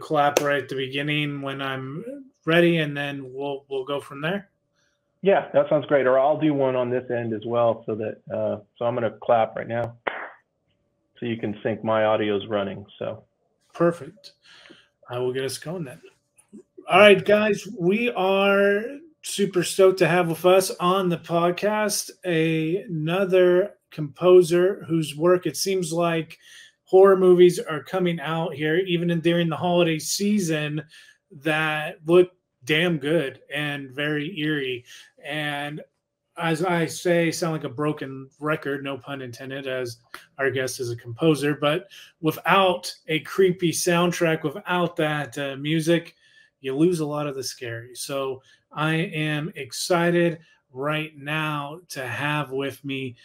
clap right at the beginning when I'm ready, and then we'll go from there. Yeah, that sounds great. Or I'll do one on this end as well, so that so I'm going to clap right now, so you can sync my audio's running. So perfect. I will get us going then. All right, guys, we are super stoked to have with us on the podcast another composer whose work, it seems like horror movies are coming out here, even during the holiday season, that look damn good and very eerie. And as I say, sound like a broken record, no pun intended, as our guest is a composer, but without a creepy soundtrack, without that music, you lose a lot of the scary. So I am excited right now to have with me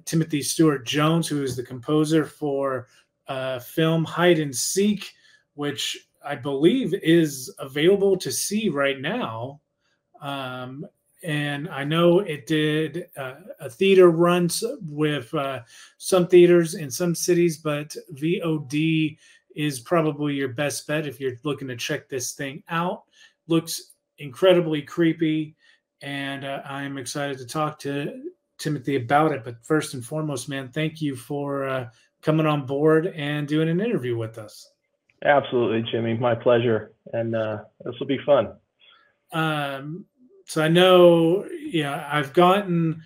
Timothy Stuart Jones, who is the composer for film Hide and Seek, which I believe is available to see right now. And I know it did a theater runs with some theaters in some cities, but VOD is probably your best bet if you're looking to check this thing out. Looks incredibly creepy, and I'm excited to talk to Timothy about it. But first and foremost, man, thank you for coming on board and doing an interview with us. Absolutely, Jimmy. My pleasure. And this will be fun. So I know, I've gotten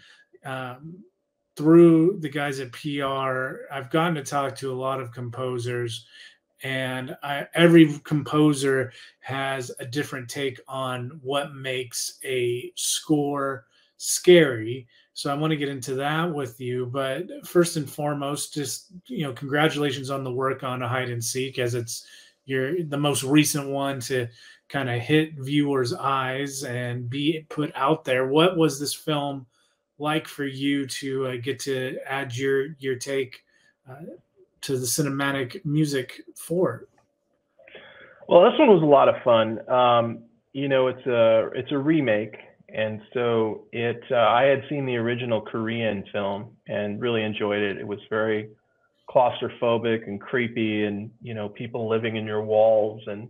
through the guys at PR, I've gotten to talk to a lot of composers, and every composer has a different take on what makes a score scary. So I want to get into that with you. But first and foremost, just, congratulations on the work on A Hide and Seek, as it's the most recent one to kind of hit viewers' eyes and be put out there. What was this film like for you to get to add your take to the cinematic music for it? Well, this one was a lot of fun. It's a remake, and so I had seen the original Korean film and really enjoyed it. It was very claustrophobic and creepy, and people living in your walls, and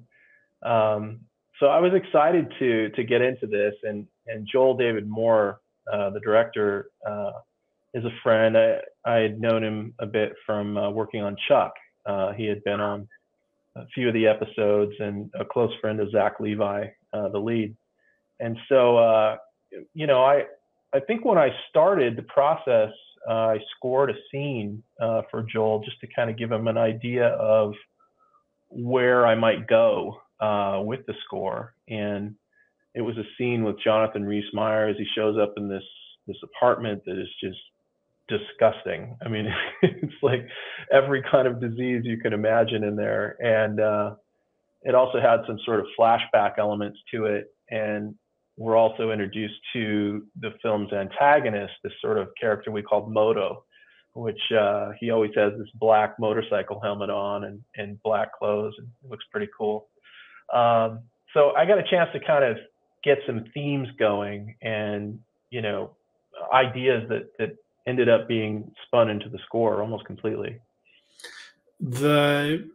so I was excited to get into this. And Joel David Moore, the director, is a friend. I had known him a bit from working on Chuck. He had been on a few of the episodes, and a close friend of Zach Levi, the lead. And so, I think when I started the process, I scored a scene for Joel just to kind of give him an idea of where I might go with the score. And it was a scene with Jonathan Rhys Meyers. He shows up in this apartment that is just disgusting. I mean, it's like every kind of disease you can imagine in there. And it also had some sort of flashback elements to it. And we're also introduced to the film's antagonist, this sort of character we called Moto, which he always has this black motorcycle helmet on and black clothes, and it looks pretty cool. So I got a chance to kind of get some themes going, and ideas that ended up being spun into the score almost completely. The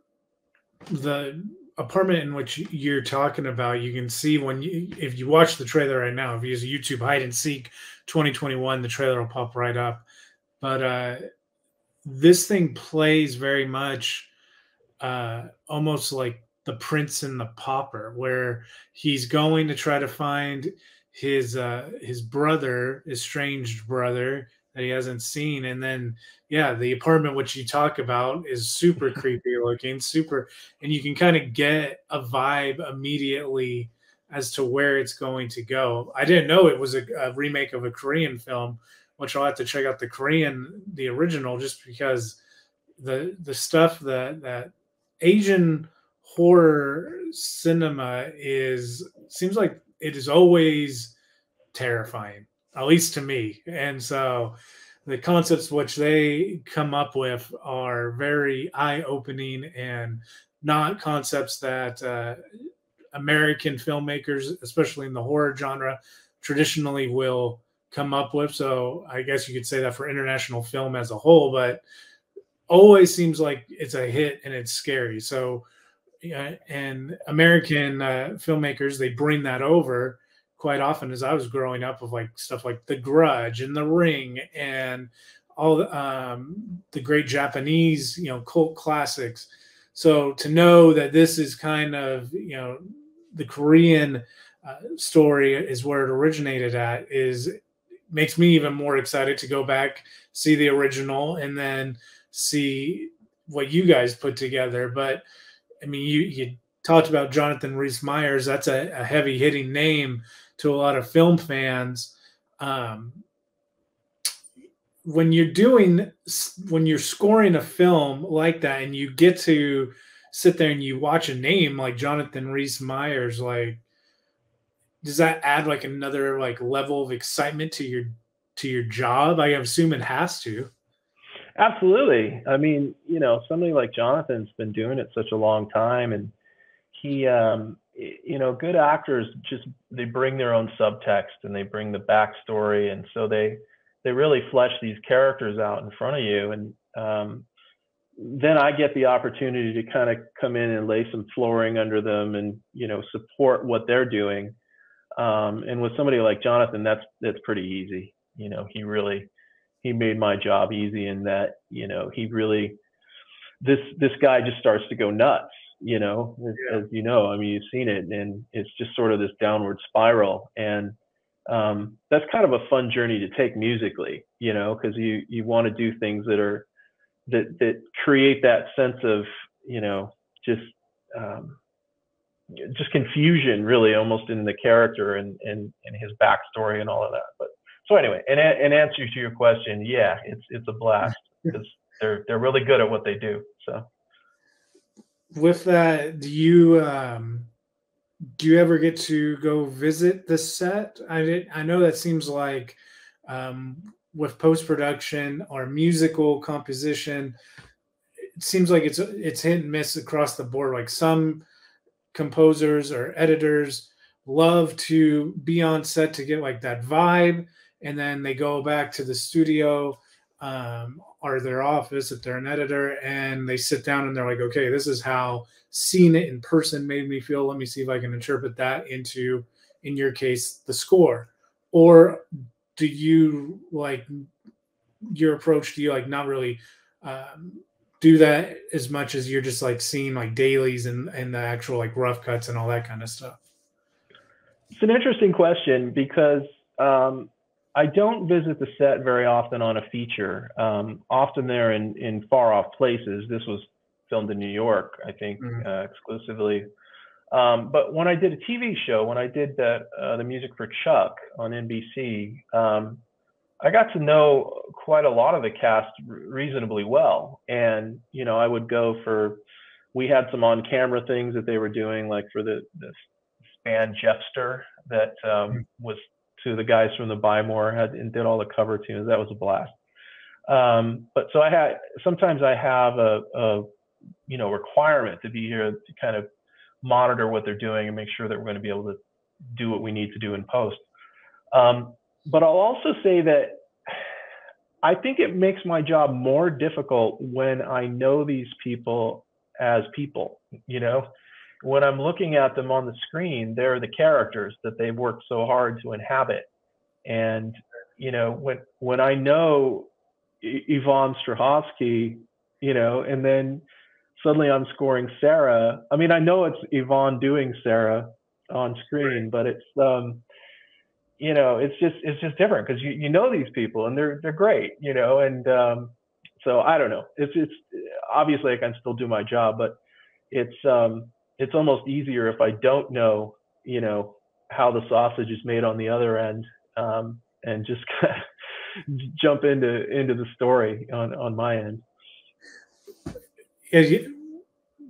apartment in which you're talking about, you can see if you watch the trailer right now, if you use YouTube Hide and Seek 2021, the trailer will pop right up. But this thing plays very much almost like The Prince and the Pauper, where he's going to try to find his brother, estranged brother that he hasn't seen. And then, the apartment which you talk about is super creepy looking, and you can kind of get a vibe immediately as to where it's going to go. I didn't know it was a remake of a Korean film, which I'll have to check out the original, just because the stuff that Asian horror cinema seems like it is always terrifying, at least to me. And so the concepts which they come up with are very eye-opening, and not concepts that American filmmakers, especially in the horror genre, traditionally will come up with. So I guess you could say that for international film as a whole, but always seems like it's a hit and it's scary. So Yeah, and American filmmakers, they bring that over quite often. As I was growing up, of like stuff like The Grudge and The Ring and all the great Japanese, cult classics. So to know that this is kind of, the Korean story is where it originated at, is makes me even more excited to go back, see the original, and then see what you guys put together. But I mean, you talked about Jonathan Rhys Meyers. That's a heavy hitting name to a lot of film fans. Um, when you're scoring a film like that, and you get to sit there and you watch a name like Jonathan Rhys Meyers, like, does that add like another like level of excitement to your job? I assume it has to. Absolutely. I mean, somebody like Jonathan's been doing it such a long time, and he, good actors just, they bring their own subtext and they bring the backstory, and so they really flesh these characters out in front of you, and then I get the opportunity to kind of come in and lay some flooring under them and support what they're doing. And with somebody like Jonathan, that's pretty easy. He made my job easy in that, he really, this guy just starts to go nuts, as you know, I mean, you've seen it, and it's just sort of this downward spiral. And that's kind of a fun journey to take musically, because you want to do things that create that sense of, just confusion, really, almost in the character and his backstory and all of that. But so anyway, in answer to your question, yeah, it's a blast because they're really good at what they do. So with that, do you ever get to go visit the set? I know that seems like with post production or musical composition, it seems like it's hit and miss across the board. Like some composers or editors love to be on set to get like that vibe, and then they go back to the studio or their office if they're an editor, and they sit down and they're like, okay, this is how seeing it in person made me feel. Let me see if I can interpret that into, in your case, the score. Or do you like your approach? Do you like not really do that as much as you're just like seeing like dailies and the actual like rough cuts and all that kind of stuff? It's an interesting question because I don't visit the set very often on a feature. Often they're in far off places. This was filmed in New York, I think, exclusively. But when I did a TV show, when I did the music for Chuck on NBC, I got to know quite a lot of the cast reasonably well. And, I would go we had some on-camera things that they were doing, like for this band Jeffster that was to the guys from the Buy More and did all the cover tunes. That was a blast. But so sometimes I have a requirement to be here to kind of monitor what they're doing and make sure that we're going to be able to do what we need to do in post. But I'll also say that I think it makes my job more difficult when I know these people as people, when I'm looking at them on the screen, they're the characters that they've worked so hard to inhabit. And, when I know Yvonne Strahovski, and then suddenly I'm scoring Sarah. I mean, I know it's Yvonne doing Sarah on screen, but it's, it's just different because you know these people and they're great, and so I don't know. It's obviously I can still do my job, but it's almost easier if I don't know, how the sausage is made on the other end, and just jump into the story on my end.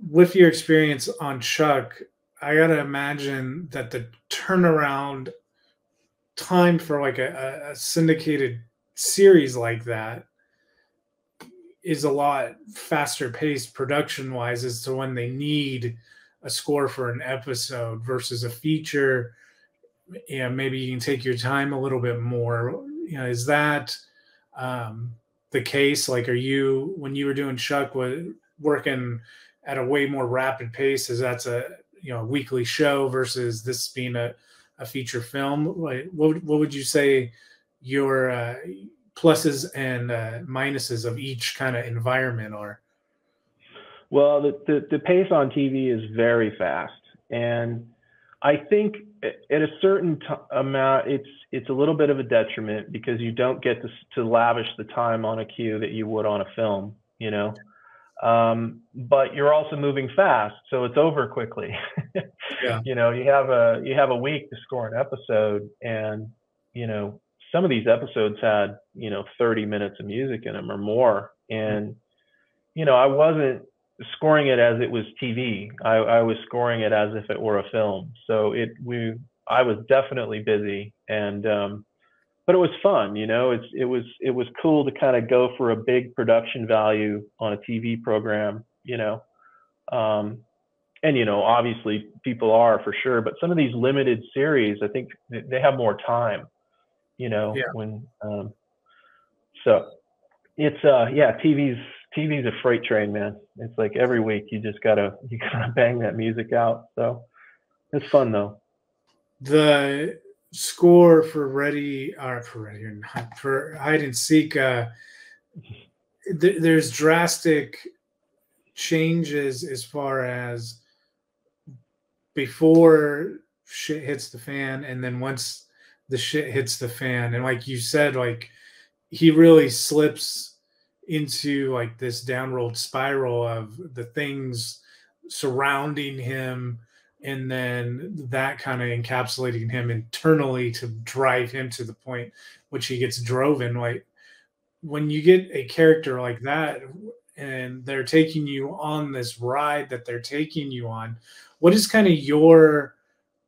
With your experience on Chuck, I gotta imagine that the turnaround time for like a syndicated series like that is a lot faster paced production wise as to when they need a score for an episode versus a feature. Maybe you can take your time a little bit more. Is that the case? Like, are you, when you were doing Chuck, working at a way more rapid pace, as that's a a weekly show versus this being a feature film. Like, what would you say your pluses and minuses of each kind of environment are? Well, the pace on TV is very fast, and I think at a certain amount, it's a little bit of a detriment because you don't get to lavish the time on a cue that you would on a film, you know. But you're also moving fast, so it's over quickly. Yeah. You know, you have a week to score an episode, and you know some of these episodes had 30 minutes of music in them or more, and I wasn't scoring it as it was TV. I was scoring it as if it were a film. So I was definitely busy, and but it was fun. It was cool to kind of go for a big production value on a TV program. And obviously people are for sure, but some of these limited series, I think they have more time. Yeah. When so it's yeah, TV's a freight train, man. It's like every week you gotta bang that music out. So it's fun though. The score for Ready or for Ready or Not for Hide and Seek, there's drastic changes as far as before shit hits the fan, and then once the shit hits the fan, and like you said, like he really slips into like this downward spiral of the things surrounding him, and then that kind of encapsulating him internally to drive him to the point which he gets driven. Like when you get a character like that and they're taking you on this ride that they're taking you on, what is kind of your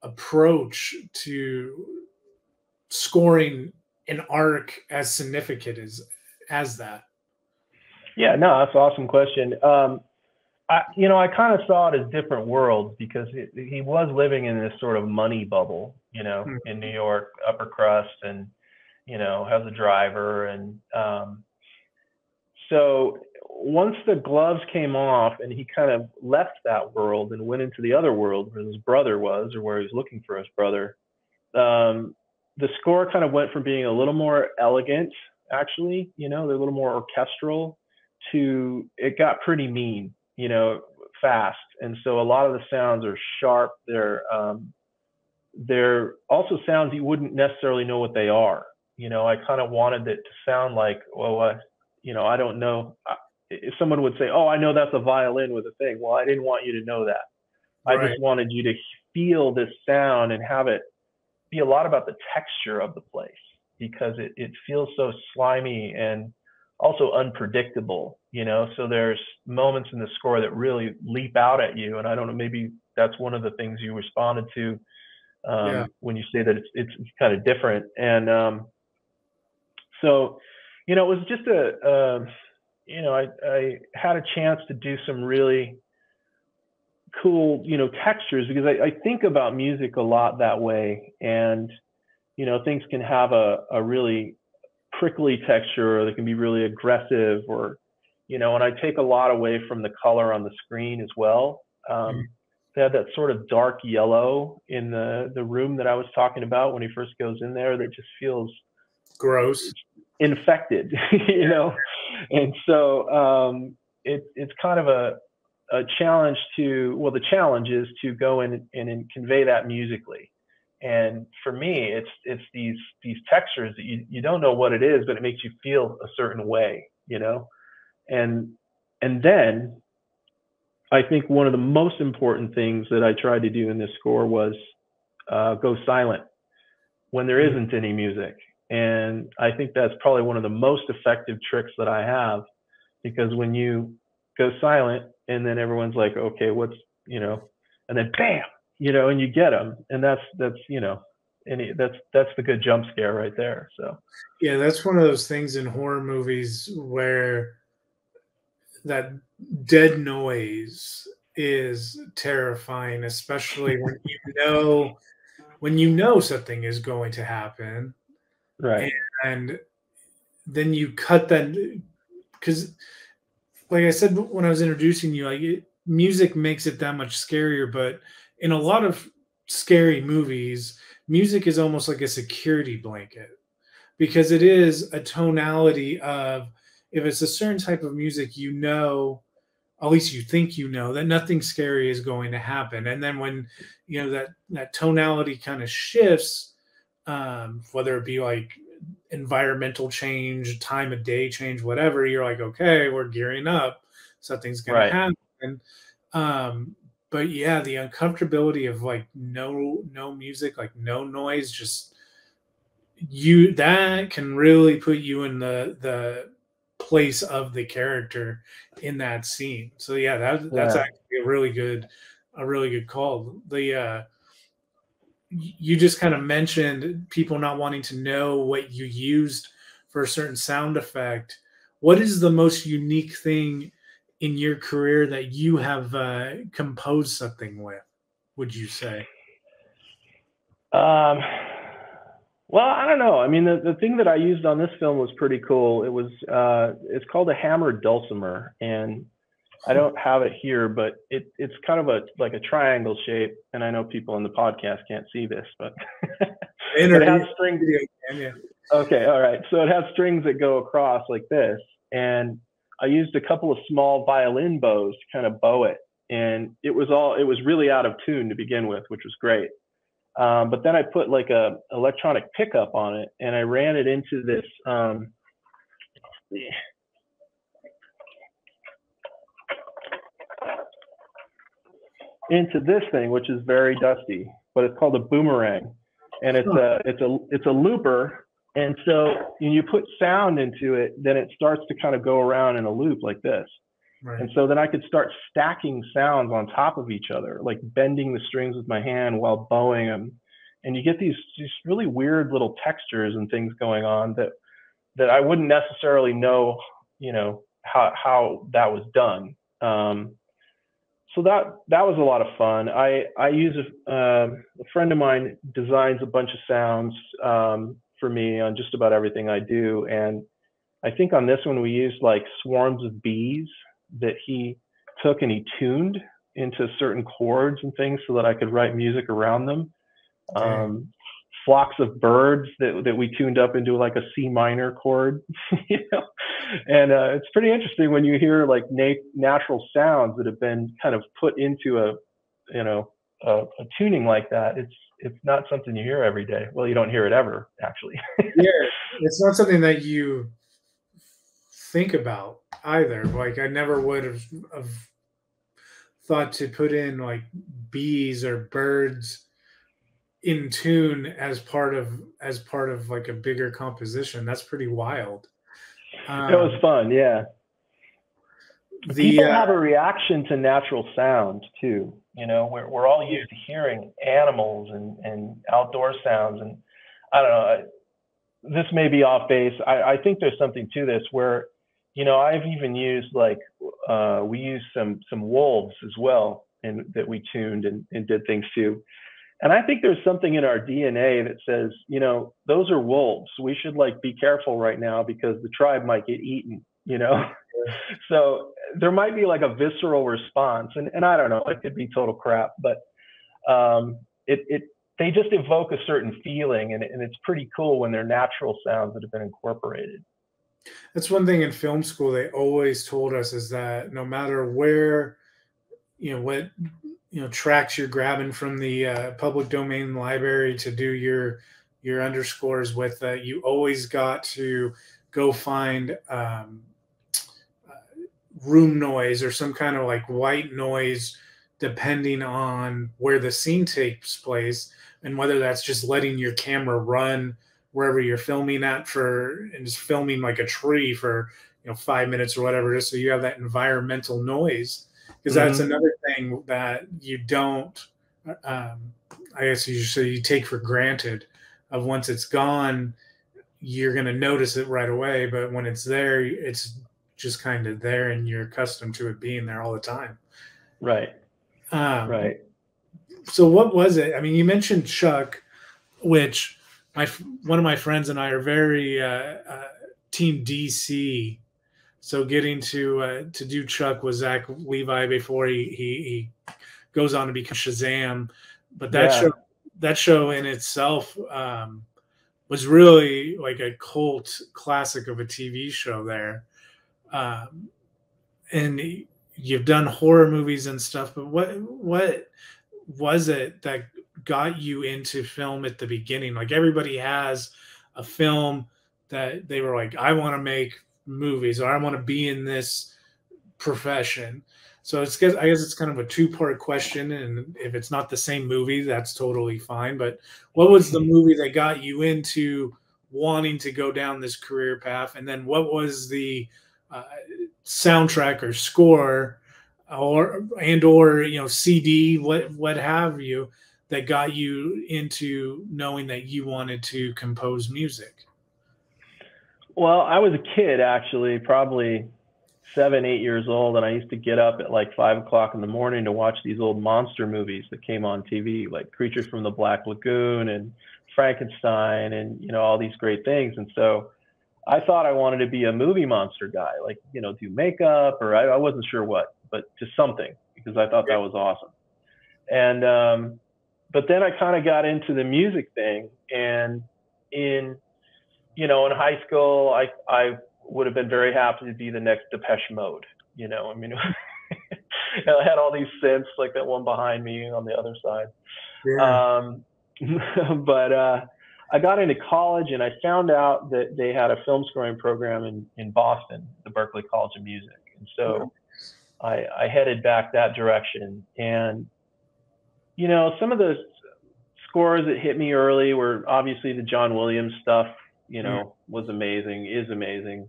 approach to scoring an arc as significant as that? Yeah, no, that's an awesome question. I kind of saw it as different worlds because he was living in this sort of money bubble, in New York, upper crust, and has a driver, and so once the gloves came off and he kind of left that world and went into the other world where his brother was, or where he was looking for his brother, the score kind of went from being a little more elegant, actually, they're a little more orchestral, to it got pretty mean, fast. And so a lot of the sounds are sharp. They're also sounds you wouldn't necessarily know what they are. I kind of wanted it to sound like, well, I don't know. If someone would say, oh, I know that's a violin with a thing. Well, I didn't want you to know that. Right. I just wanted you to feel this sound and have it be a lot about the texture of the place, because it feels so slimy and also unpredictable, so there's moments in the score that really leap out at you. And I don't know, maybe that's one of the things you responded to when you say that it's kind of different. And so, it was just I had a chance to do some really cool, textures, because I think about music a lot that way. And, things can have a really prickly texture, or they can be really aggressive, or, and I take a lot away from the color on the screen as well. They had that sort of dark yellow in the room that I was talking about when he first goes in there, that just feels gross, infected, and so it's kind of a challenge the challenge is to go in and convey that musically. And for me, it's these textures that you don't know what it is, but it makes you feel a certain way, and then I think one of the most important things that I tried to do in this score was go silent when there isn't any music. And I think that's probably one of the most effective tricks that I have, because when you go silent and then everyone's like, okay, what's, and then bam, and you get them, and that's the good jump scare right there. So yeah, that's one of those things in horror movies where that dead noise is terrifying, especially when you know something is going to happen, right. And then you cut that, because like I said when I was introducing you, like music makes it that much scarier. But in a lot of scary movies, music is almost like a security blanket because it is a tonality of, if it's a certain type of music, you know, at least you think you know that nothing scary is going to happen. And then when that tonality kind of shifts, whether it be like environmental change, time of day change, whatever, you're like, okay, we're gearing up, something's gonna Right. happen. Um, but yeah, the uncomfortability of like no music, like no noise, just you that can really put you in the place of the character in that scene. So yeah, that's Yeah. actually a really good call. You just kind of mentioned people not wanting to know what you used for a certain sound effect. What is the most unique thing in your career that you have composed something with, would you say? Um, well, I don't know. I mean, the thing that I used on this film was pretty cool. It's called a hammered dulcimer, and I don't have it here, but it's kind of like a triangle shape. And I know people in the podcast can't see this, but but it has strings. Yeah. Okay, all right. So it has strings that go across like this, and I used a couple of small violin bows to kind of bow it, and it was really out of tune to begin with, which was great. But then I put like a electronic pickup on it, and I ran it into this thing, which is very dusty, but it's called a boomerang, and it's a looper. And so when you put sound into it, then it starts to kind of go around in a loop like this. Right. And so then I could start stacking sounds on top of each other, like bending the strings with my hand while bowing them. And you get these really weird little textures and things going on that I wouldn't necessarily know, how that was done. So that was a lot of fun. I use a friend of mine designs a bunch of sounds for me on just about everything I do, and I think on this one we used like swarms of bees that he took and he tuned into certain chords and things so that I could write music around them. Flocks of birds that we tuned up into like a C minor chord, and it's pretty interesting when you hear like natural sounds that have been kind of put into a tuning like that. It's not something you hear every day. Well, you don't hear it ever, actually. Yeah, it's not something that you think about either. Like I never would have thought to put in like bees or birds in tune as part of like a bigger composition. That's pretty wild. It was fun, yeah. People have a reaction to natural sound too. We're all used to hearing animals and outdoor sounds, and I don't know. This may be off base. I think there's something to this where, I've even used like we used some wolves as well, and that we tuned and did things to. And I think there's something in our DNA that says, those are wolves. We should like be careful right now because the tribe might get eaten, So there might be like a visceral response, and I don't know, it could be total crap, but they just evoke a certain feeling, and it's pretty cool when they're natural sounds that have been incorporated. That's one thing in film school they always told us, is that no matter where, what tracks you're grabbing from the public domain library to do your underscores with, you always got to go find room noise or some kind of like white noise, depending on where the scene takes place, and whether that's just letting your camera run wherever you're filming at and just filming like a tree for 5 minutes or whatever, just so you have that environmental noise. Because that's another thing that you don't, I guess you take for granted. Of once it's gone, you're going to notice it right away. But when it's there, it's just kind of there, and you're accustomed to it being there all the time. Right. Right. So what was it? I mean, you mentioned Chuck, which one of my friends and I are very team DC So getting to do Chuck with Zach Levi before he goes on to become Shazam, but that show in itself was really like a cult classic of a TV show there. And you've done horror movies and stuff, but what was it that got you into film at the beginning? Like everybody has a film that they were like, I want to make movies, or I want to be in this profession. So it's, I guess it's kind of a two-part question, and if it's not the same movie, that's totally fine. But what was the movie that got you into wanting to go down this career path, and then what was the soundtrack or score, or CD, what have you, that got you into knowing that you wanted to compose music? Well, I was a kid, actually, probably 7, 8 years old, and I used to get up at like 5 o'clock in the morning to watch these old monster movies that came on TV, like Creatures from the Black Lagoon and Frankenstein, and all these great things. And so I thought I wanted to be a movie monster guy, like do makeup, or I wasn't sure what, but just something, because I thought that was awesome. And but then I kind of got into the music thing, and in high school, I would have been very happy to be the next Depeche Mode. I mean, I had all these synths, like that one behind me on the other side. Yeah. But I got into college, and I found out that they had a film scoring program in Boston, the Berklee College of Music. And so I headed back that direction. And, some of the scores that hit me early were obviously the John Williams stuff, was amazing, is amazing.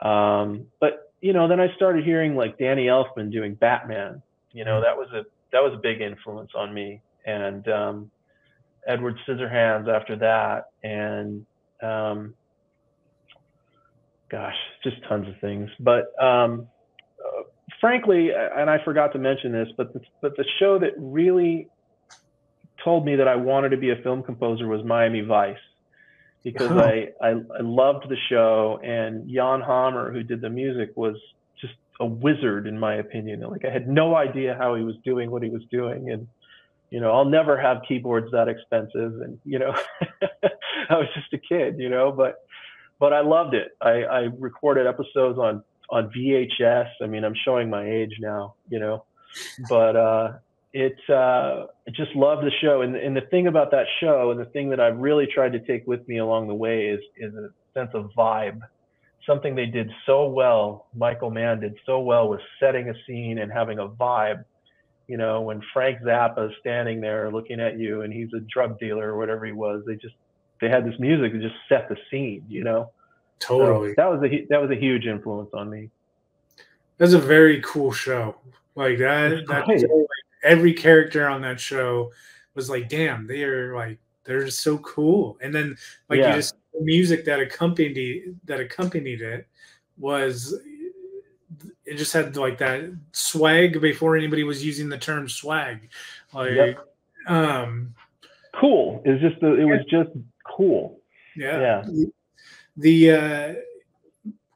But, then I started hearing like Danny Elfman doing Batman. That was a big influence on me. And Edward Scissorhands after that. And gosh, just tons of things. But frankly, and I forgot to mention this, but the show that really told me that I wanted to be a film composer was Miami Vice, because I loved the show, and Jan Hammer, who did the music, was just a wizard in my opinion. Like I had no idea how he was doing what he was doing, and I'll never have keyboards that expensive, and I was just a kid, but I loved it. I recorded episodes on VHS. I mean, I'm showing my age now, but I just loved the show. And the thing about that show, and the thing that I really tried to take with me along the way, is a sense of vibe. Something they did so well, Michael Mann did so well, was setting a scene and having a vibe. When Frank Zappa is standing there looking at you, and he's a drug dealer or whatever he was, they had this music that just set the scene, Totally. So that was a huge influence on me. That's a very cool show. Like that show, like, every character on that show was like, damn, they're just so cool. And then the music that accompanied it was, it just had like that swag before anybody was using the term swag. Like, cool. It was just cool. Yeah. The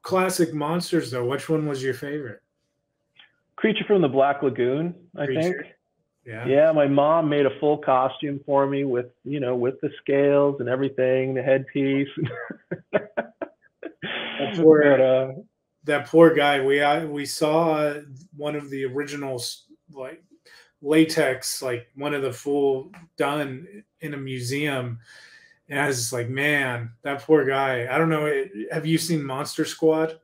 classic monsters, though, which one was your favorite? Creature from the Black Lagoon, I think. Yeah, my mom made a full costume for me with the scales and everything, the headpiece. That poor guy. We saw one of the originals, like latex, like one of the full done in a museum. And I was just like, man, that poor guy. I don't know. Have you seen Monster Squad?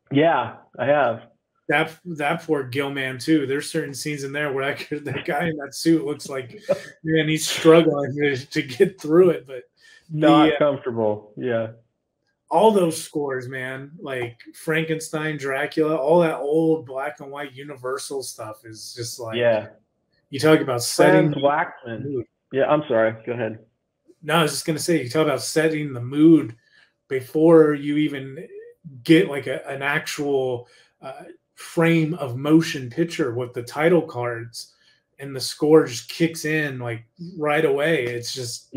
Yeah, I have. That poor Gilman too. There's certain scenes in there where that guy in that suit looks like, man, he's struggling to get through it, but not comfortable. Yeah. All those scores, man, like Frankenstein, Dracula, all that old black and white Universal stuff is just like, you talk about setting Waxman. Yeah, I'm sorry. Go ahead. No, I was just gonna say, you talk about setting the mood before you even get like an actual frame of motion picture with the title cards, and the score just kicks in like right away. It's just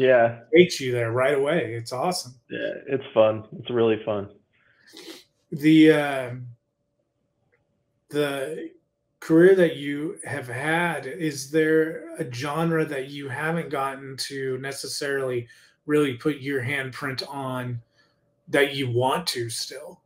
takes you there right away. It's awesome. Yeah, it's fun. It's really fun. the career that you have had, is there a genre that you haven't gotten to necessarily really put your handprint on that you want to still?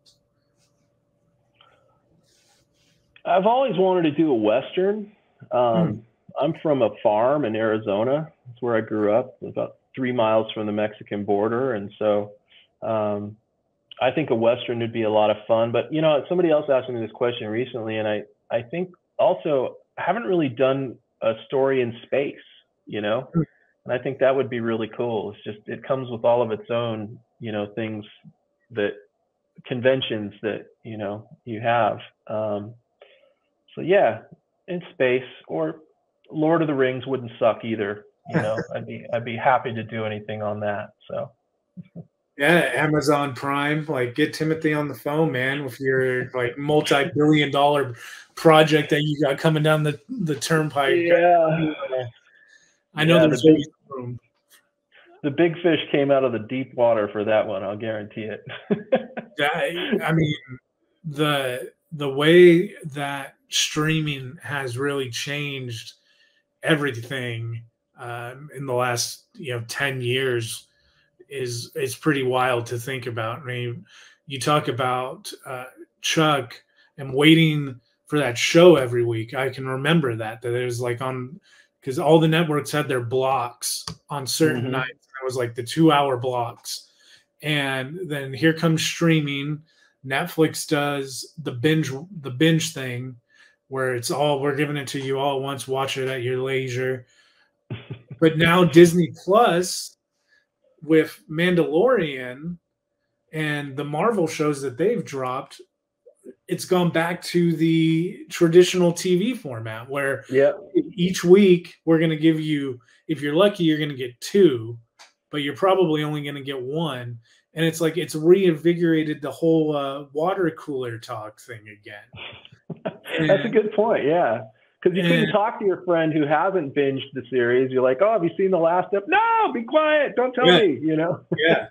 I've always wanted to do a Western. Hmm. I'm from a farm in Arizona. That's where I grew up, about 3 miles from the Mexican border. And so I think a Western would be a lot of fun. But, somebody else asked me this question recently, and I think also I haven't really done a story in space, and I think that would be really cool. It's just, it comes with all of its own, things, that conventions that, you have. So yeah, in space, or Lord of the Rings wouldn't suck either. I'd be happy to do anything on that. So Yeah, Amazon Prime, like get Timothy on the phone, man, with your like multi-billion-dollar project that you got coming down the turnpike. yeah, I know yeah, there's always room. the big fish came out of the deep water for that one. I'll guarantee it. I mean, the way that streaming has really changed everything in the last 10 years is pretty wild to think about. I mean, you talk about Chuck and waiting for that show every week. I can remember that it was like on, because all the networks had their blocks on certain nights. It was like the 2-hour blocks, and then here comes streaming. Netflix does the binge thing, where it's all, we're giving it to you all at once, watch it at your leisure. But now Disney Plus, with Mandalorian and the Marvel shows that they've dropped, it's gone back to the traditional TV format where Yeah, each week we're going to give you, if you're lucky, you're going to get 2, but you're probably only going to get 1. And it's like it's reinvigorated the whole water cooler talk thing again. that's a good point. Yeah. Because you couldn't talk to your friend who hasn't binged the series. You're like, oh, have you seen the last episode? No, be quiet. Don't tell me, Yeah.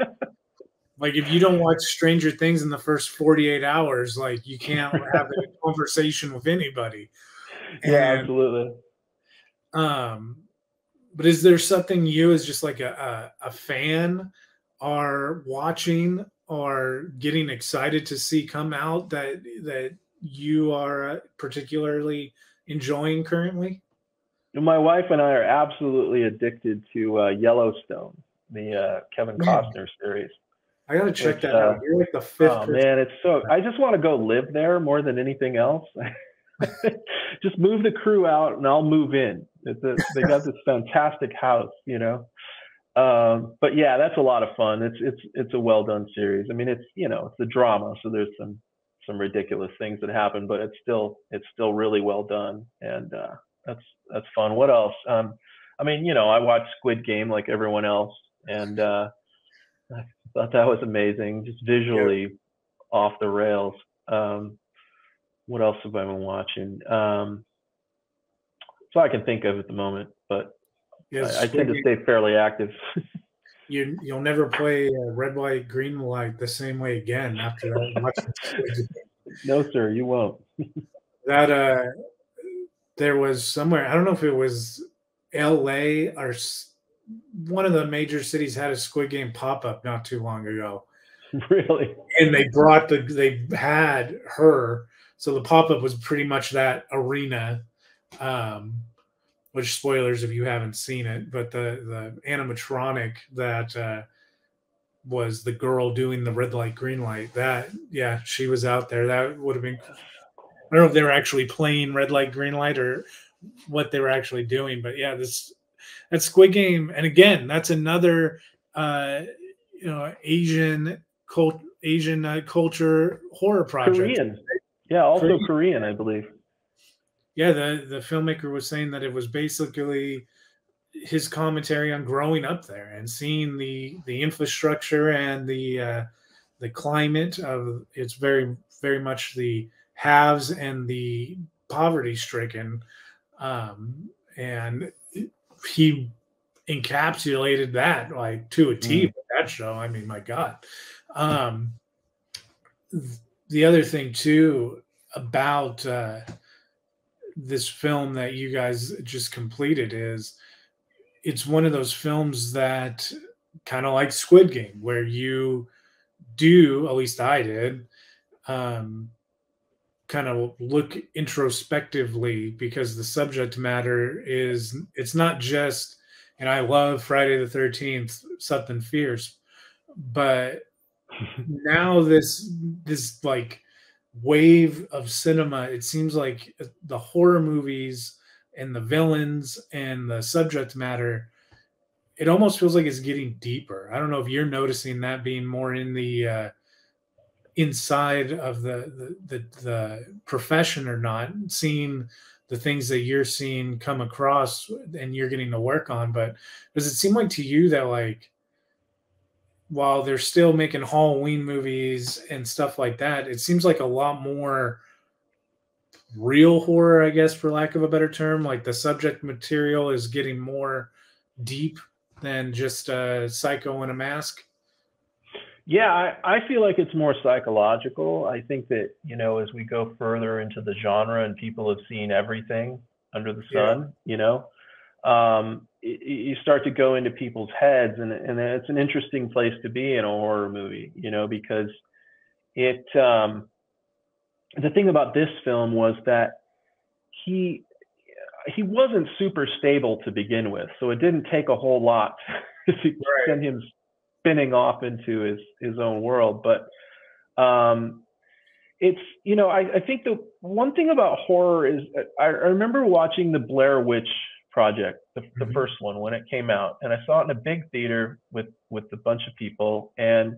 Like if you don't watch Stranger Things in the first 48 hours, like you can't have a conversation with anybody. Yeah, And absolutely. but is there something you, as just like a fan, are watching or getting excited to see come out that you are particularly enjoying currently? My wife and I are absolutely addicted to Yellowstone, the Kevin Man, Costner series. I gotta check that out. You're like the 5th person. Man, it's so, I just want to go live there more than anything else. Just move the crew out and I'll move in. They got this fantastic house, but yeah, that's a lot of fun. It's a well done series. I mean, it's a drama, so there's some ridiculous things that happen, but it's still really well done, and that's fun. What else? I mean, I watched Squid Game like everyone else, and I thought that was amazing, just visually off the rails. What else have I been watching? So I can think of at the moment, but I tend to stay fairly active. You'll never play red light, green light the same way again after that. No, sir, you won't. That there was somewhere, I don't know if it was LA or one of the major cities, had a Squid Game pop-up not too long ago. Really? And they had her, so the pop-up was pretty much that arena, which, spoilers if you haven't seen it, but the animatronic that was the girl doing the red light, green light, that, yeah, she was out there. That would have been, I don't know if they were actually playing red light, green light, or what they were actually doing, but yeah, that Squid Game, and again, that's another Asian culture horror project. Korean, yeah, also Korean, I believe. Yeah, the filmmaker was saying that it was basically his commentary on growing up there and seeing the infrastructure and the climate of, it's very, very much the haves and the poverty stricken, and he encapsulated that like to a T with that show. I mean, my God. the other thing too about this film that you guys just completed is it's one of those films that kind of like Squid Game, where you do, at least I did, um, kind of look introspectively because the subject matter is it's not just, and I love Friday the 13th, something fierce, but now this like wave of cinema, it seems like the horror movies and the villains and the subject matter, it almost feels like it's getting deeper. I don't know if you're noticing that being more in the inside of the profession or not, seeing the things that you're seeing come across and you're getting to work on. But does it seem like to you that like while they're still making Halloween movies and stuff like that, it seems like a lot more real horror, I guess, for lack of a better term, like the subject material is getting more deep than just a psycho in a mask? Yeah, I feel like it's more psychological. I think that, as we go further into the genre and people have seen everything under the Yeah. sun, you start to go into people's heads, and it's an interesting place to be in a horror movie, because it, the thing about this film was that he wasn't super stable to begin with, so it didn't take a whole lot to send him spinning off into his own world. But it's, I think the one thing about horror is I remember watching the Blair Witch Project, the first one, when it came out, and I saw it in a big theater with a bunch of people, and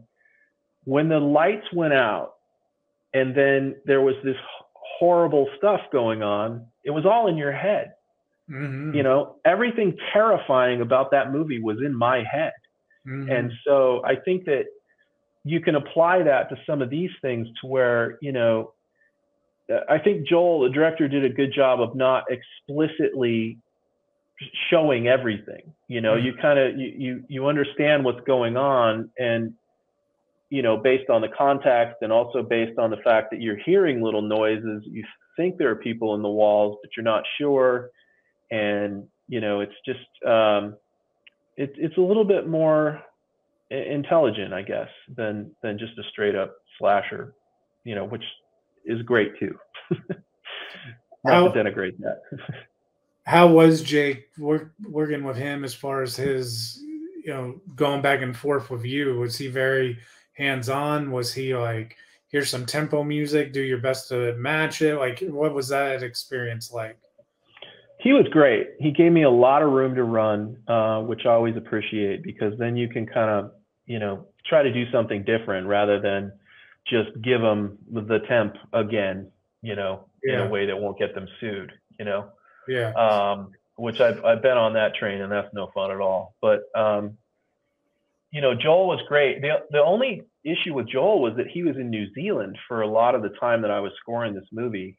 when the lights went out and then there was this horrible stuff going on, it was all in your head. Everything terrifying about that movie was in my head. And so I think that you can apply that to some of these things to where, I think Joel, the director, did a good job of not explicitly showing everything. You kind of, you understand what's going on, and, based on the context and also based on the fact that you're hearing little noises, you think there are people in the walls, but you're not sure. And, it's just, it's a little bit more intelligent, I guess, than just a straight up slasher, which is great too. Not to denigrate that. How was Jake working with him as far as his, going back and forth with you? Was he very hands-on? Was he like, here's some tempo music, do your best to match it? Like, what was that experience like? He was great. He gave me a lot of room to run, which I always appreciate, because then you can kind of, try to do something different rather than just give them the temp again, in a way that won't get them sued, which I've been on that train, and that's no fun at all. But, Joel was great. The only issue with Joel was that he was in New Zealand for a lot of the time that I was scoring this movie.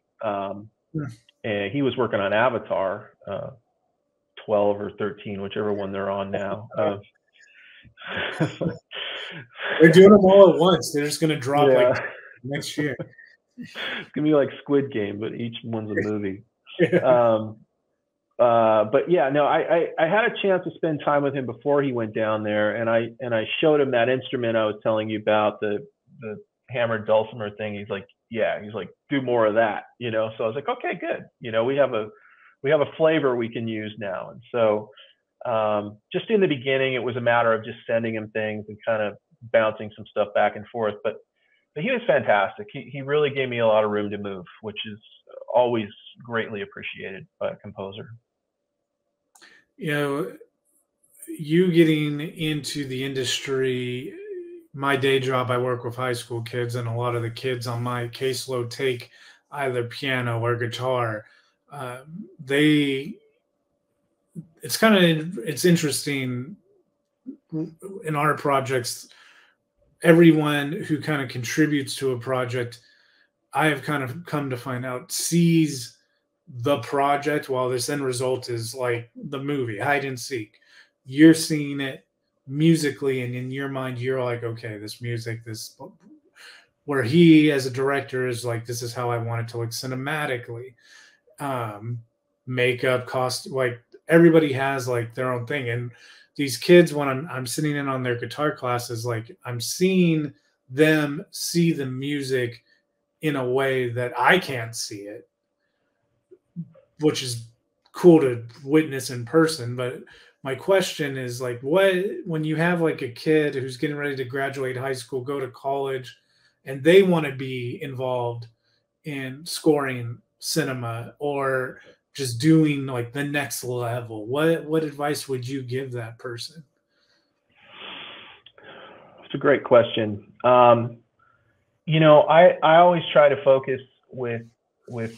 And he was working on Avatar, 12 or 13, whichever one they're on now. They're doing them all at once. They're just going to drop like next year. It's going to be like Squid Game, but each one's a movie. But yeah, no, I had a chance to spend time with him before he went down there, and I showed him that instrument I was telling you about, the hammered dulcimer thing. He's like, do more of that, So I was like, okay, good. We have a flavor we can use now. And so just in the beginning, it was a matter of just sending him things and kind of bouncing some stuff back and forth. But he was fantastic. He really gave me a lot of room to move, which is always greatly appreciated by a composer. You getting into the industry, my day job, I work with high school kids, and a lot of the kids on my caseload take either piano or guitar. It's interesting in our projects. Everyone who kind of contributes to a project, I have kind of come to find out, sees the project, while this end result is like the movie, hide and seek. You're seeing it musically, and in your mind, you're like, okay, this music, where he as a director is like, this is how I want it to look cinematically. Makeup, cost, like everybody has like their own thing. And these kids, when I'm sitting in on their guitar classes, like I'm seeing them see the music in a way that I can't see it, which is cool to witness in person. But my question is like, what, when you have like a kid who's getting ready to graduate high school, go to college, and they want to be involved in scoring cinema or just doing like the next level, what advice would you give that person? It's a great question. I always try to focus with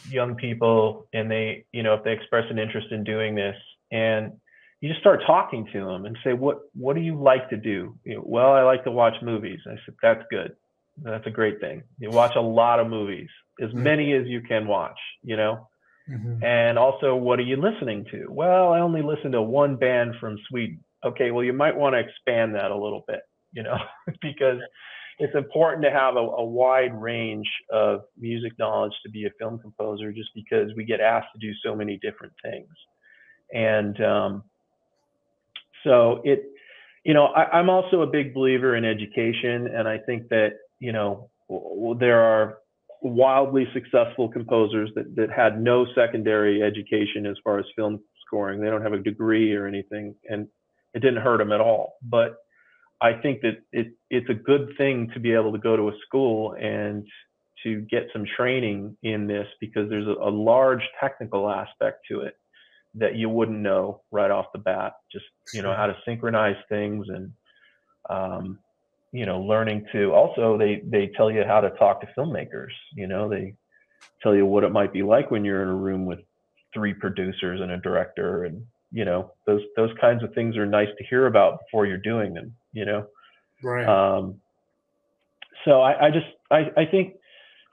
young people, and they, if they express an interest in doing this, and you just start talking to them and say, what do you like to do? Well, I like to watch movies. I said, that's good. That's a great thing. You watch a lot of movies, as many as you can watch, Mm-hmm. And also, what are you listening to? Well, I only listen to one band from Sweden. Okay, well, you might want to expand that a little bit, because it's important to have a wide range of music knowledge to be a film composer, just because we get asked to do so many different things. And so I'm also a big believer in education, and I think that, there are wildly successful composers that had no secondary education as far as film scoring. They don't have a degree or anything, and it didn't hurt them at all. But I think that it's a good thing to be able to go to a school and to get some training in this, because there's a large technical aspect to it that you wouldn't know right off the bat. Just, how to synchronize things, and, learning to also, they tell you how to talk to filmmakers. They tell you what it might be like when you're in a room with 3 producers and a director, and, those kinds of things are nice to hear about before you're doing them, Right. So I think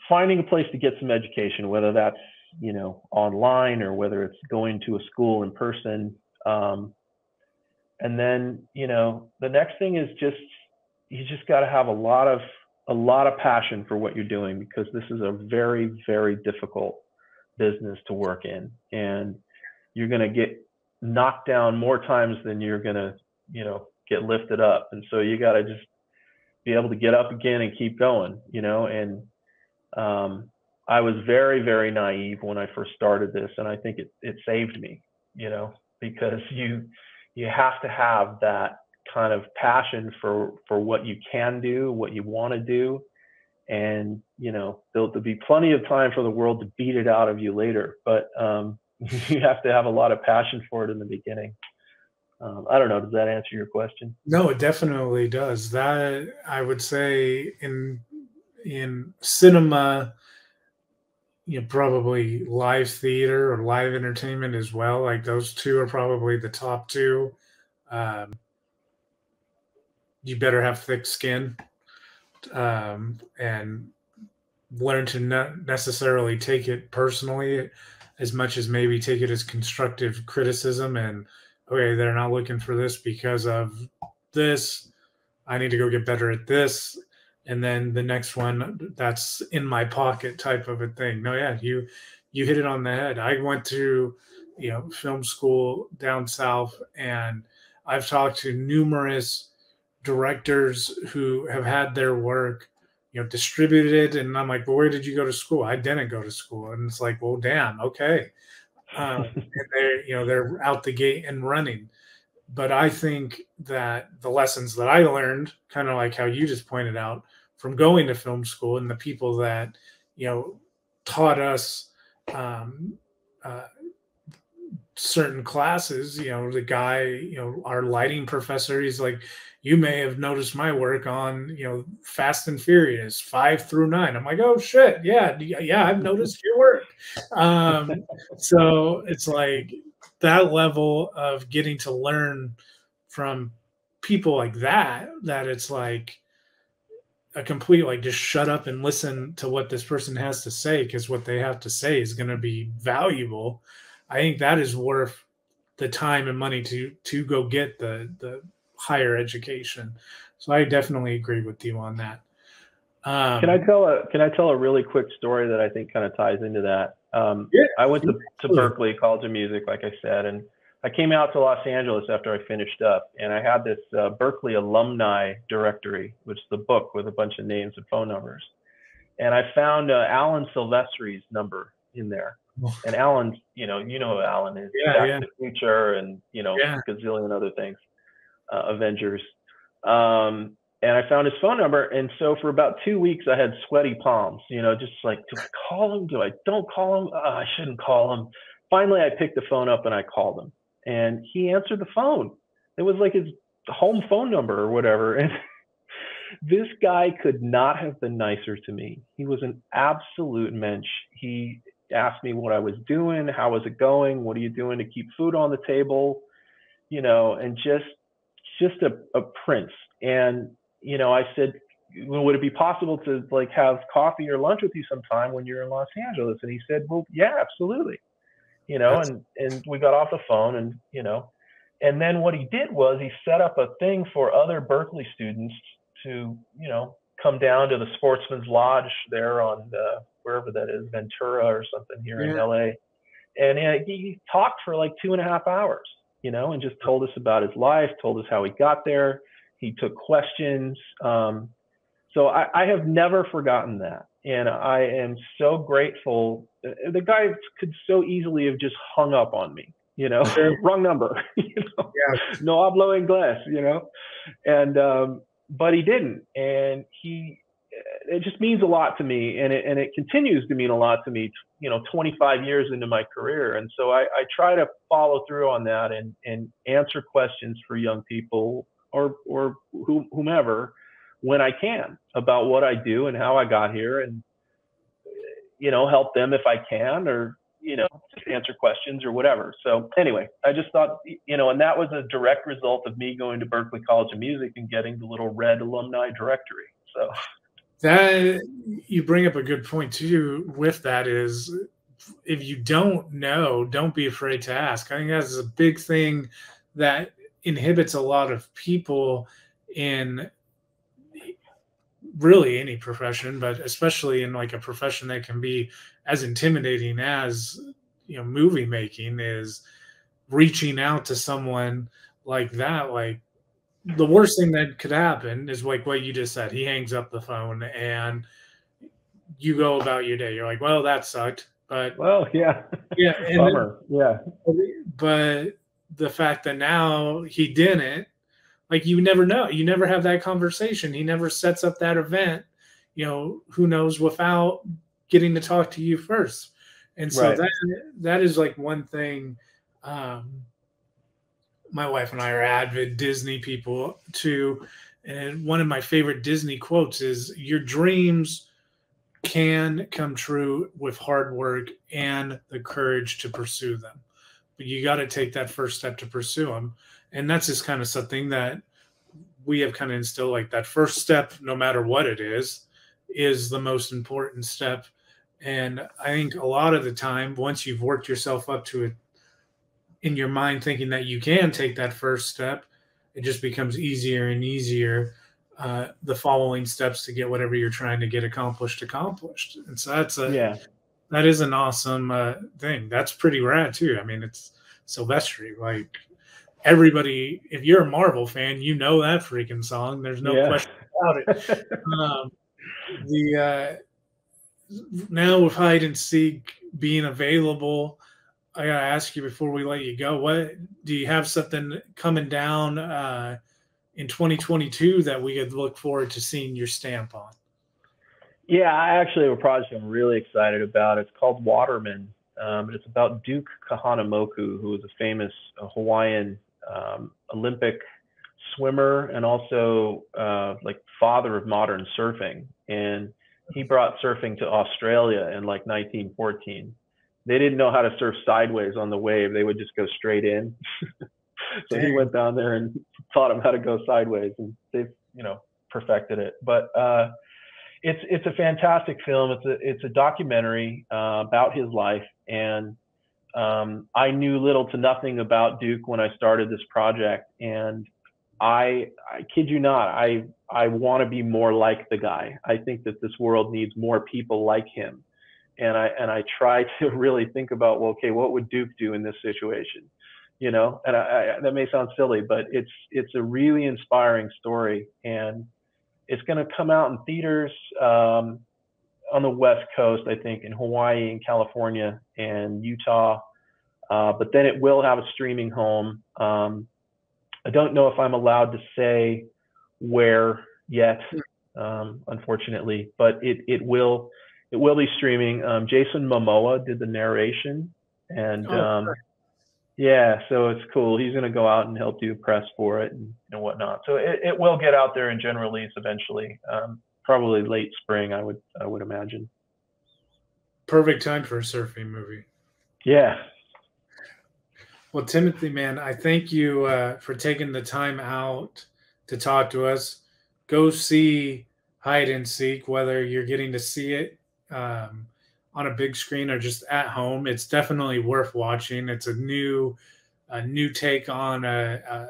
finding a place to get some education, whether that's, online, or whether it's going to a school in person. And then, the next thing is you just got to have a lot of passion for what you're doing, because this is a very, very difficult business to work in, and you're going to get knocked down more times than you're going to, get lifted up. And so you got to just be able to get up again and keep going, and I was very, very naive when I first started this, and I think it saved me, because you have to have that kind of passion for what you can do, what you want to do. And, there'll be plenty of time for the world to beat it out of you later, but you have to have a lot of passion for it in the beginning. I don't know. Does that answer your question? No, it definitely does. That, I would say, in cinema, probably live theater or live entertainment as well. Like those two are probably the top two. You better have thick skin, and learn to not necessarily take it personally as much as maybe take it as constructive criticism. And okay, they're not looking for this because of this. I need to go get better at this. And then the next one, that's in my pocket type of a thing. No, yeah, you hit it on the head. I went to, film school down south, and I've talked to numerous directors who have had their work, distributed. And I'm like, well, where did you go to school? I didn't go to school. And it's like, well, damn, okay. And they're out the gate and running. But I think that the lessons that I learned, kind of like how you just pointed out, from going to film school, and the people that, taught us uh, certain classes, the guy, our lighting professor, he's like, you may have noticed my work on, Fast and Furious 5 through 9. I'm like, oh shit, yeah, I've noticed your work. So it's like that level of getting to learn from people like that it's like a complete, like, just shut up and listen to what this person has to say, because what they have to say is going to be valuable. I think that is worth the time and money to go get the higher education. So I definitely agree with you on that. Can I Um, tell a really quick story that I think kind of ties into that? yeah, I went yeah, to absolutely. Berkeley College of Music, like I said, and I came out to Los Angeles after I finished up, and I had this Berkeley alumni directory, which is the book with a bunch of names and phone numbers. And I found Alan Silvestri's number in there. And Alan's, you know who Alan is, Yeah, Back yeah, to the Future, and yeah. gazillion other things, Avengers. And I found his phone number, and so for about 2 weeks I had sweaty palms, just like, do I call him? Do I don't call him? I shouldn't call him. Finally, I picked the phone up and I called him, and he answered the phone. It was like his home phone number or whatever, and this guy could not have been nicer to me. He was an absolute mensch. He asked me what I was doing, how was it going, what are you doing to keep food on the table, and just a prince. And I said, would it be possible to like have coffee or lunch with you sometime when you're in Los Angeles? And he said, well, yeah, absolutely. That's And we got off the phone, and and then what he did was he set up a thing for other Berkeley students to, come down to the Sportsman's Lodge there on wherever that is, Ventura or something here in yeah. LA. And he talked for like 2.5 hours, and just told us about his life, told us how he got there. He took questions. So I have never forgotten that. And I am so grateful. The guy could so easily have just hung up on me, Sure. wrong number, Yeah. no hablo inglés, and but he didn't. And it just means a lot to me, and it continues to mean a lot to me, 25 years into my career. And so I try to follow through on that and answer questions for young people or whomever when I can about what I do and how I got here, and help them if I can, or just answer questions or whatever. So anyway, I just thought, and that was a direct result of me going to Berklee College of Music and getting the little red alumni directory. So That you bring up a good point too. With that is, if you don't know, don't be afraid to ask. I think that's a big thing that inhibits a lot of people in really any profession, but especially in like a profession that can be as intimidating as movie making, is reaching out to someone like that. Like, the worst thing that could happen is like what you just said. He hangs up the phone and you go about your day. You're like, well, that sucked. But well, yeah, yeah, and then, bummer, yeah, but the fact that now he didn't, like, you never know. You never have that conversation. He never sets up that event, who knows, without getting to talk to you first. And so right, that is like one thing. My wife and I are avid Disney people too. And one of my favorite Disney quotes is, your dreams can come true with hard work and the courage to pursue them. But you got to take that first step to pursue them. And that's just kind of something that we have kind of instilled, like that first step, no matter what it is the most important step. And I think a lot of the time, once you've worked yourself up to it in your mind, thinking that you can take that first step, it just becomes easier and easier, the following steps to get whatever you're trying to get accomplished. And so yeah, that is an awesome thing. That's pretty rad too. I mean, it's Silvestri. Like, everybody, if you're a Marvel fan, you know that freaking song. There's no yeah. question about it. Um, the Now with hide and seek being available, I gotta ask you before we let you go. What do you have something coming down in 2022 that we could look forward to seeing your stamp on? Yeah, I actually have a project I'm really excited about. It's called Waterman. It's about Duke Kahanamoku, who was a famous Hawaiian Olympic swimmer and also like father of modern surfing. And he brought surfing to Australia in like 1914. They didn't know how to surf sideways on the wave. They would just go straight in. So he Dang. went down there and taught them how to go sideways, and they've, perfected it. But it's a fantastic film. It's a documentary about his life, and I knew little to nothing about Duke when I started this project, and I kid you not, I want to be more like the guy. I think that this world needs more people like him. And I try to really think about, well, okay, what would Duke do in this situation? You know, and that may sound silly, but it's a really inspiring story, and it's going to come out in theaters on the West Coast, I think, in Hawaii and California and Utah. But then it will have a streaming home. I don't know if I'm allowed to say where yet, unfortunately, but it will be streaming. Jason Momoa did the narration, and yeah, so it's cool. He's going to go out and help do press for it and whatnot. So it will get out there in general release eventually, probably late spring, I would imagine. Perfect time for a surfing movie. Yeah. Well, Timothy, man, I thank you for taking the time out to talk to us. Go see Hide and Seek, whether you're getting to see it on a big screen or just at home. It's definitely worth watching. It's a new take on a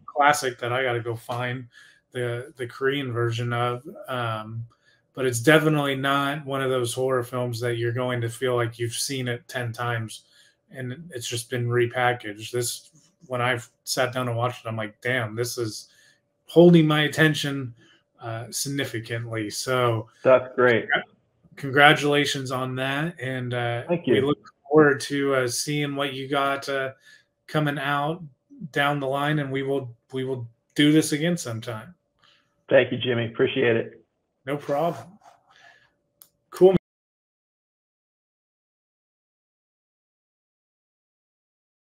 classic that I got to go find the Korean version of. But it's definitely not one of those horror films that you're going to feel like you've seen it 10 times and it's just been repackaged. This, when I've sat down and watched it, I'm like, damn, this is holding my attention significantly. So that's great. Congratulations on that. And thank you. We look forward to seeing what you got coming out down the line, and we will do this again sometime. Thank you, Jimmy. Appreciate it. No problem.